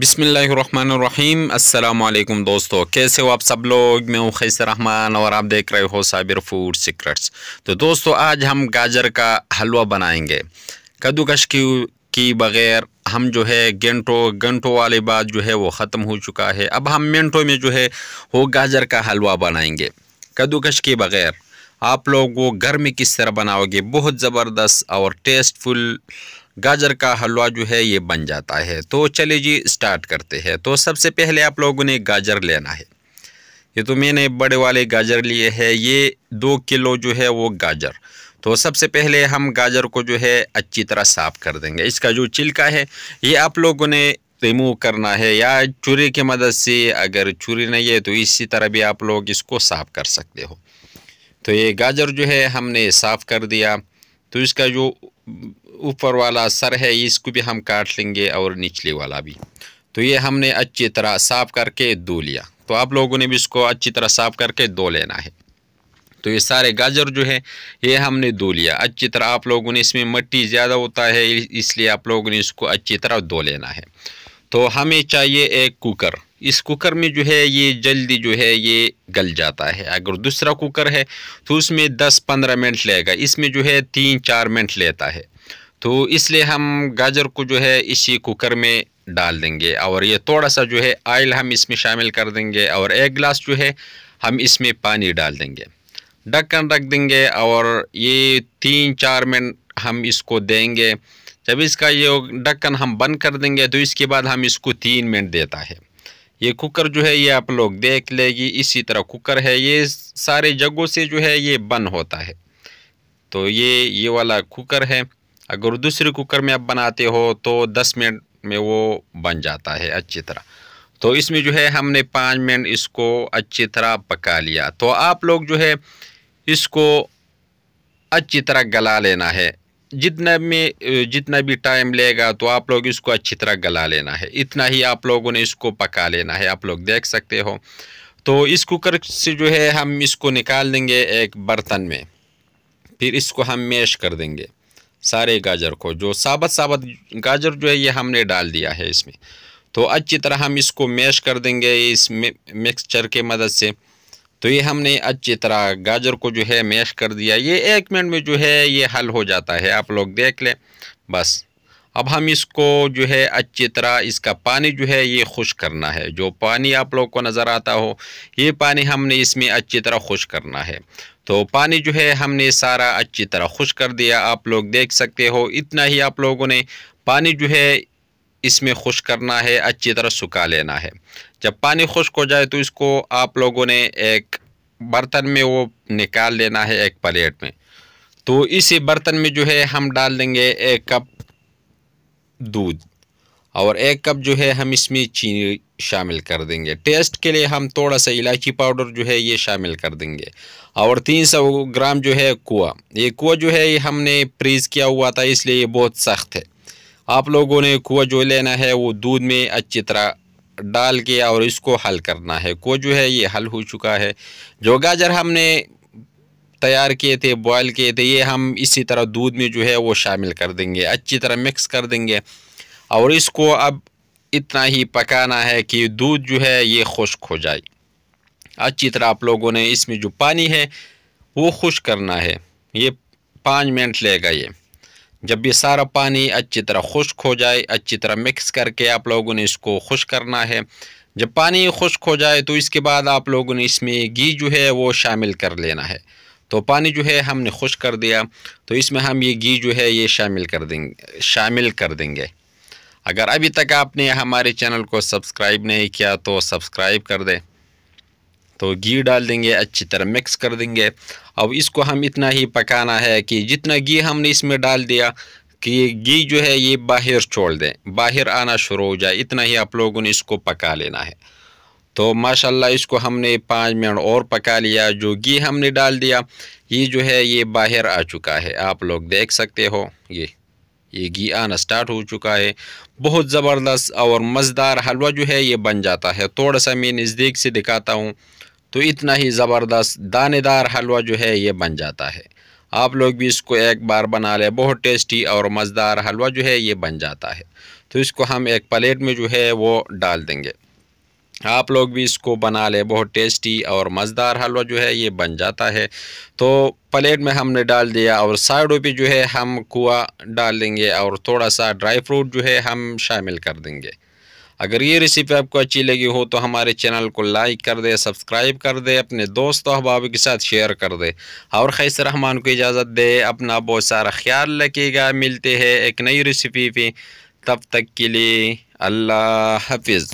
बिस्मिल्लाहिर्रहमानिर्रहीम। अस्सलामुअलैकुम दोस्तों, कैसे हो आप सब लोग। मैं हूं खैसर रहमान और आप देख रहे हो साबिर फूड सीक्रेट्स। तो दोस्तों, आज हम गाजर का हलवा बनाएंगे कद्दूकश की बग़ैर। हम जो है घंटों वाली बात जो है वो ख़त्म हो चुका है। अब हम मिनटों में जो है वो गाजर का हलवा बनाएंगे कद्दूकश के बग़ैर। आप लोग वो घर में किस तरह बनाओगे, बहुत ज़बरदस्त और टेस्टफुल गाजर का हलवा जो है ये बन जाता है। तो चलिए जी स्टार्ट करते हैं। तो सबसे पहले आप लोगों ने गाजर लेना है। ये तो मैंने बड़े वाले गाजर लिए हैं, ये 2 किलो जो है वो गाजर। तो सबसे पहले हम गाजर को जो है अच्छी तरह साफ़ कर देंगे। इसका जो छिलका है ये आप लोगों ने रिमूव करना है, या छुरी की मदद से। अगर छुरी नहीं है तो इसी तरह भी आप लोग इसको साफ़ कर सकते हो। तो ये गाजर जो है हमने साफ़ कर दिया। तो इसका जो ऊपर वाला सर है इसको भी हम काट लेंगे और निचले वाला भी। तो ये हमने अच्छी तरह साफ़ करके धो लिया। तो आप लोगों ने भी इसको अच्छी तरह साफ़ करके धो लेना है। तो ये सारे गाजर जो है ये हमने धो लिया अच्छी तरह। आप लोगों ने इसमें मिट्टी ज़्यादा होता है इसलिए आप लोगों ने इसको अच्छी तरह धो लेना है। तो हमें चाहिए एक कुकर। इस कुकर में जो है ये जल्दी जो है ये गल जाता है। अगर दूसरा कुकर है तो उसमें 10-15 मिनट लेगा, इसमें जो है 3-4 मिनट लेता है। तो इसलिए हम गाजर को जो है इसी कुकर में डाल देंगे और ये थोड़ा सा जो है ऑयल हम इसमें शामिल कर देंगे और 1 गिलास जो है हम इसमें पानी डाल देंगे। ढक्कन रख देंगे और ये 3-4 मिनट हम इसको देंगे। जब इसका ये ढक्कन हम बंद कर देंगे तो इसके बाद हम इसको 3 मिनट देता है। ये कुकर जो है ये आप लोग देख लेगी, इसी तरह कुकर है, ये सारे जगहों से जो है ये बंद होता है। तो ये वाला कुकर है। अगर दूसरे कुकर में आप बनाते हो तो 10 मिनट में वो बन जाता है अच्छी तरह। तो इसमें जो है हमने 5 मिनट इसको अच्छी तरह पका लिया। तो आप लोग जो है इसको अच्छी तरह गला लेना है। जितना भी टाइम लेगा तो आप लोग इसको अच्छी तरह गला लेना है। इतना ही आप लोगों ने इसको पका लेना है, आप लोग देख सकते हो। तो इस कुकर से जो है हम इसको निकाल देंगे एक बर्तन में। फिर इसको हम मैश कर देंगे सारे गाजर को। जो साबुत गाजर जो है ये हमने डाल दिया है इसमें। तो अच्छी तरह हम इसको मैश कर देंगे इस मिक्सचर के मदद से। तो ये हमने अच्छी तरह गाजर को जो है मैश कर दिया। ये 1 मिनट में जो है ये हल हो जाता है, आप लोग देख लें बस। अब हम इसको जो है अच्छी तरह इसका पानी जो है ये खुश करना है। जो पानी आप लोग को नज़र आता हो ये पानी हमने इसमें अच्छी तरह खुश करना है। तो पानी जो है हमने सारा अच्छी तरह खुश कर दिया, आप लोग देख सकते हो। इतना ही आप लोगों ने पानी जो है इसमें खुश करना है, अच्छी तरह सुखा लेना है। जब पानी खुश्क हो जाए तो इसको आप लोगों ने एक बर्तन में वो निकाल लेना है, एक प्लेट में। तो इसी बर्तन में जो है हम डाल देंगे 1 कप दूध और 1 कप जो है हम इसमें चीनी शामिल कर देंगे। टेस्ट के लिए हम थोड़ा सा इलायची पाउडर जो है ये शामिल कर देंगे और 300 ग्राम जो है कुआ। ये कुआ जो है ये हमने फ्रीज़ किया हुआ था इसलिए ये बहुत सख्त है। आप लोगों ने कुआ जो लेना है वो दूध में अच्छी तरह डाल के और इसको हल करना है। कुआ जो है ये हल हो चुका है। जो गाजर हमने तैयार किए थे, बॉयल किए थे, ये हम इसी तरह दूध में जो है वो शामिल कर देंगे, अच्छी तरह मिक्स कर देंगे और इसको अब इतना ही पकाना है कि दूध जो है ये खुश्क हो जाए अच्छी तरह। आप लोगों ने इसमें जो पानी है वो खुश्क करना है। ये 5 मिनट लेगा ये। जब ये सारा पानी अच्छी तरह खुश्क हो जाए, अच्छी तरह मिक्स करके आप लोगों ने इसको खुश्क करना है। जब पानी खुश्क हो जाए तो इसके बाद आप लोगों ने इसमें घी जो है वो शामिल कर लेना है। तो पानी जो है हमने खुश्क कर दिया तो इसमें हम ये घी जो है ये शामिल कर देंगे। अगर अभी तक आपने हमारे चैनल को सब्सक्राइब नहीं किया तो सब्सक्राइब कर दें। तो घी डाल देंगे, अच्छी तरह मिक्स कर देंगे। अब इसको हम इतना ही पकाना है कि जितना घी हमने इसमें डाल दिया कि घी जो है ये बाहर छोड़ दें, बाहर आना शुरू हो जाए। इतना ही आप लोगों ने इसको पका लेना है। तो माशाल्लाह इसको हमने 5 मिनट और पका लिया। जो घी हमने डाल दिया ये जो है ये बाहर आ चुका है, आप लोग देख सकते हो। ये घी आना स्टार्ट हो चुका है। बहुत ज़बरदस्त और मज़ेदार हलवा जो है ये बन जाता है। थोड़ा सा मैं नज़दीक से दिखाता हूँ। तो इतना ही ज़बरदस्त दानेदार हलवा जो है ये बन जाता है। आप लोग भी इसको एक बार बना लें, बहुत टेस्टी और मज़ेदार हलवा जो है ये बन जाता है। तो इसको हम एक प्लेट में जो है वो डाल देंगे। आप लोग भी इसको बना लें, बहुत टेस्टी और मज़ेदार हलवा जो है ये बन जाता है। तो प्लेट में हमने डाल दिया और साइडों पे जो है हम खोआ डाल देंगे और थोड़ा सा ड्राई फ्रूट जो है हम शामिल कर देंगे। अगर ये रेसिपी आपको अच्छी लगी हो तो हमारे चैनल को लाइक कर दे, सब्सक्राइब कर दे, अपने दोस्तों अहबाब के साथ शेयर कर दे और खैसर रहमान को इजाज़त दे। अपना बहुत सारा ख्याल रखिएगा। मिलते हैं एक नई रेसिपी पे, तब तक के लिए अल्लाह हाफिज़।